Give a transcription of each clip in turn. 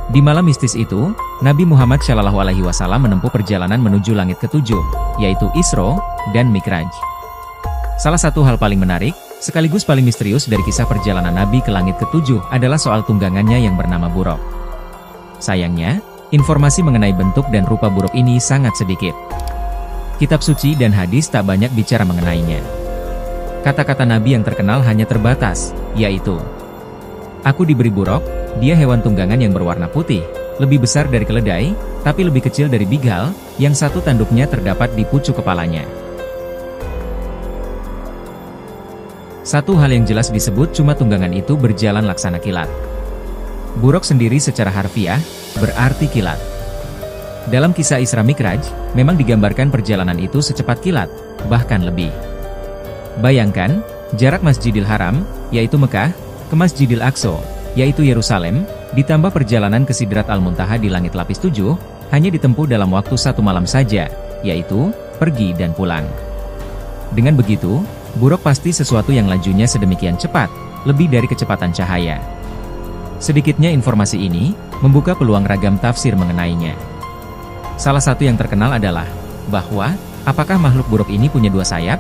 Di malam mistis itu, Nabi Muhammad Shallallahu Alaihi Wasallam menempuh perjalanan menuju langit ketujuh, yaitu Isra dan Mi'raj. Salah satu hal paling menarik, sekaligus paling misterius dari kisah perjalanan Nabi ke langit ketujuh adalah soal tunggangannya yang bernama buruk. Sayangnya, informasi mengenai bentuk dan rupa buruk ini sangat sedikit. Kitab suci dan hadis tak banyak bicara mengenainya. Kata-kata Nabi yang terkenal hanya terbatas, yaitu, "Aku diberi buruk, dia hewan tunggangan yang berwarna putih, lebih besar dari keledai, tapi lebih kecil dari bigal, yang satu tanduknya terdapat di pucuk kepalanya." Satu hal yang jelas disebut cuma tunggangan itu berjalan laksana kilat. Buruk sendiri secara harfiah, berarti kilat. Dalam kisah Isra Mi'raj, memang digambarkan perjalanan itu secepat kilat, bahkan lebih. Bayangkan, jarak Masjidil Haram, yaitu Mekah, ke Masjidil Aqsa, yaitu Yerusalem, ditambah perjalanan ke Sidrat Al-Muntaha di langit lapis 7, hanya ditempuh dalam waktu 1 malam saja, yaitu, pergi dan pulang. Dengan begitu, buruk pasti sesuatu yang lajunya sedemikian cepat, lebih dari kecepatan cahaya. Sedikitnya informasi ini, membuka peluang ragam tafsir mengenainya. Salah satu yang terkenal adalah, bahwa, apakah makhluk buruk ini punya 2 sayap?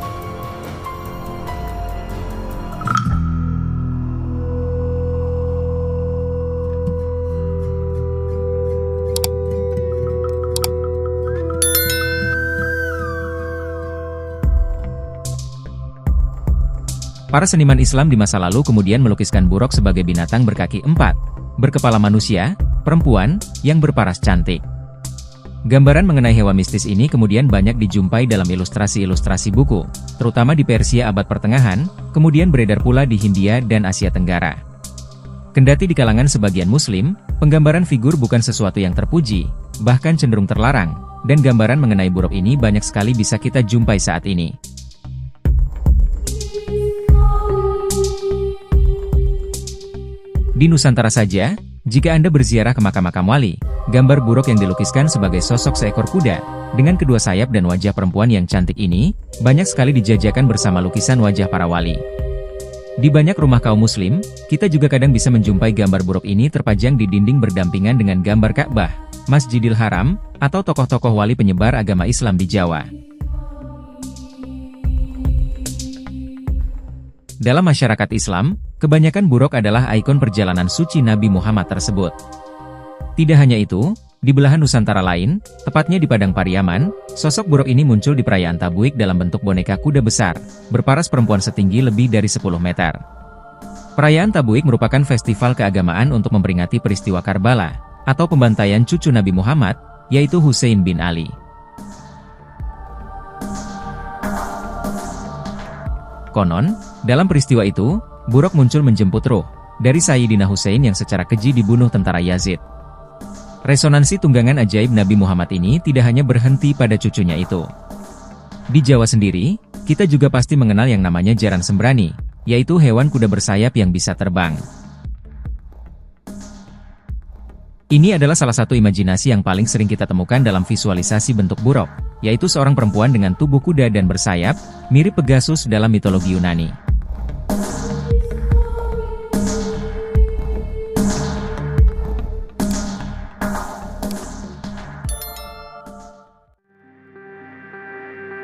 Para seniman Islam di masa lalu kemudian melukiskan buruk sebagai binatang berkaki 4, berkepala manusia, perempuan, yang berparas cantik. Gambaran mengenai hewan mistis ini kemudian banyak dijumpai dalam ilustrasi-ilustrasi buku, terutama di Persia abad pertengahan, kemudian beredar pula di Hindia dan Asia Tenggara. Kendati di kalangan sebagian Muslim, penggambaran figur bukan sesuatu yang terpuji, bahkan cenderung terlarang, dan gambaran mengenai buruk ini banyak sekali bisa kita jumpai saat ini. Di Nusantara saja, jika Anda berziarah ke makam-makam wali, gambar buruk yang dilukiskan sebagai sosok seekor kuda, dengan kedua sayap dan wajah perempuan yang cantik ini, banyak sekali dijajakan bersama lukisan wajah para wali. Di banyak rumah kaum muslim, kita juga kadang bisa menjumpai gambar buruk ini terpajang di dinding berdampingan dengan gambar Ka'bah, Masjidil Haram, atau tokoh-tokoh wali penyebar agama Islam di Jawa. Dalam masyarakat Islam, kebanyakan buruk adalah ikon perjalanan suci Nabi Muhammad tersebut. Tidak hanya itu, di belahan Nusantara lain, tepatnya di Padang Pariaman, sosok buruk ini muncul di perayaan Tabuik dalam bentuk boneka kuda besar, berparas perempuan setinggi lebih dari 10 meter. Perayaan Tabuik merupakan festival keagamaan untuk memperingati peristiwa Karbala, atau pembantaian cucu Nabi Muhammad, yaitu Husain bin Ali. Konon, dalam peristiwa itu, buruk muncul menjemput roh dari Sayyidina Husain yang secara keji dibunuh tentara Yazid. Resonansi tunggangan ajaib Nabi Muhammad ini tidak hanya berhenti pada cucunya itu. Di Jawa sendiri, kita juga pasti mengenal yang namanya jaran sembrani, yaitu hewan kuda bersayap yang bisa terbang. Ini adalah salah satu imajinasi yang paling sering kita temukan dalam visualisasi bentuk buruk, yaitu seorang perempuan dengan tubuh kuda dan bersayap, mirip Pegasus dalam mitologi Yunani.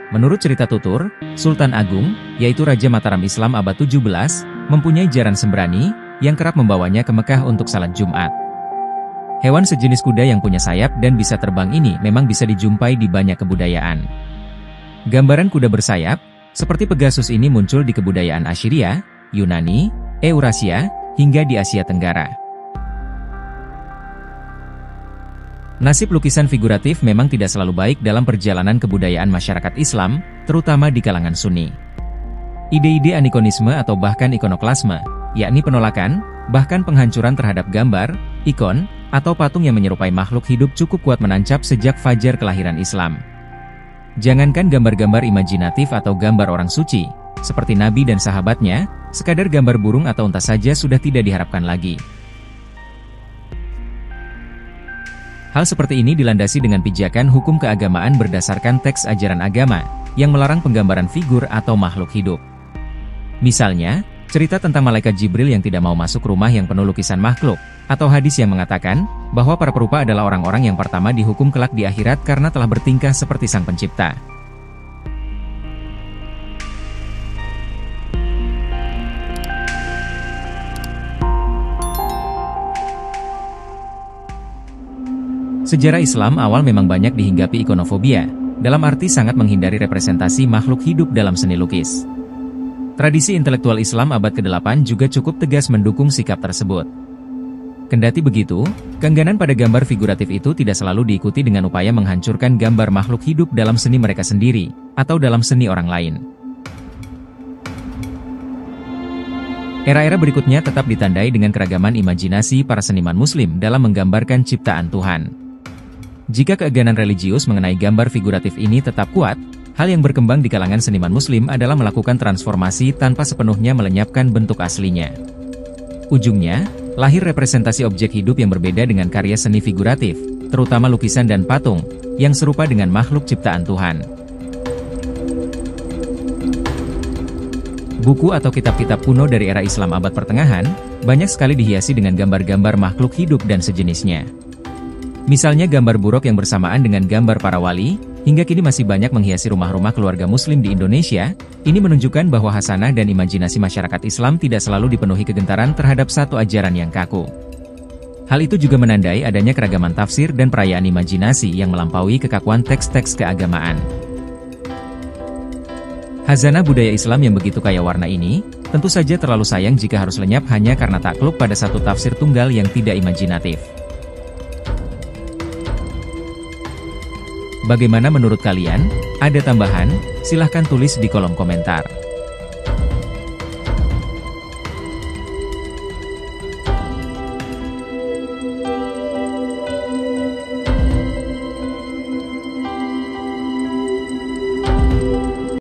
Menurut cerita tutur, Sultan Agung, yaitu Raja Mataram Islam abad 17, mempunyai jaran sembrani, yang kerap membawanya ke Mekah untuk salat Jumat. Hewan sejenis kuda yang punya sayap dan bisa terbang ini memang bisa dijumpai di banyak kebudayaan. Gambaran kuda bersayap, seperti Pegasus ini muncul di kebudayaan Assyria, Yunani, Eurasia, hingga di Asia Tenggara. Nasib lukisan figuratif memang tidak selalu baik dalam perjalanan kebudayaan masyarakat Islam, terutama di kalangan Sunni. Ide-ide anikonisme atau bahkan ikonoklasme, yakni penolakan, bahkan penghancuran terhadap gambar, ikon, atau patung yang menyerupai makhluk hidup cukup kuat menancap sejak fajar kelahiran Islam. Jangankan gambar-gambar imajinatif atau gambar orang suci, seperti Nabi dan sahabatnya, sekadar gambar burung atau unta saja sudah tidak diharapkan lagi. Hal seperti ini dilandasi dengan pijakan hukum keagamaan berdasarkan teks ajaran agama, yang melarang penggambaran figur atau makhluk hidup. Misalnya, cerita tentang malaikat Jibril yang tidak mau masuk rumah yang penuh lukisan makhluk, atau hadis yang mengatakan bahwa para perupa adalah orang-orang yang pertama dihukum kelak di akhirat karena telah bertingkah seperti Sang Pencipta. Sejarah Islam awal memang banyak dihinggapi ikonofobia, dalam arti sangat menghindari representasi makhluk hidup dalam seni lukis. Tradisi intelektual Islam abad ke-8 juga cukup tegas mendukung sikap tersebut. Kendati begitu, keengganan pada gambar figuratif itu tidak selalu diikuti dengan upaya menghancurkan gambar makhluk hidup dalam seni mereka sendiri, atau dalam seni orang lain. Era-era berikutnya tetap ditandai dengan keragaman imajinasi para seniman Muslim dalam menggambarkan ciptaan Tuhan. Jika keengganan religius mengenai gambar figuratif ini tetap kuat, hal yang berkembang di kalangan seniman Muslim adalah melakukan transformasi tanpa sepenuhnya melenyapkan bentuk aslinya. Ujungnya, lahir representasi objek hidup yang berbeda dengan karya seni figuratif, terutama lukisan dan patung, yang serupa dengan makhluk ciptaan Tuhan. Buku atau kitab-kitab kuno dari era Islam abad pertengahan, banyak sekali dihiasi dengan gambar-gambar makhluk hidup dan sejenisnya. Misalnya gambar buruk yang bersamaan dengan gambar para wali, hingga kini masih banyak menghiasi rumah-rumah keluarga Muslim di Indonesia. Ini menunjukkan bahwa hasanah dan imajinasi masyarakat Islam tidak selalu dipenuhi kegentaran terhadap satu ajaran yang kaku. Hal itu juga menandai adanya keragaman tafsir dan perayaan imajinasi yang melampaui kekakuan teks-teks keagamaan. Khazanah budaya Islam yang begitu kaya warna ini, tentu saja terlalu sayang jika harus lenyap hanya karena takluk pada satu tafsir tunggal yang tidak imajinatif. Bagaimana menurut kalian? Ada tambahan? Silahkan tulis di kolom komentar.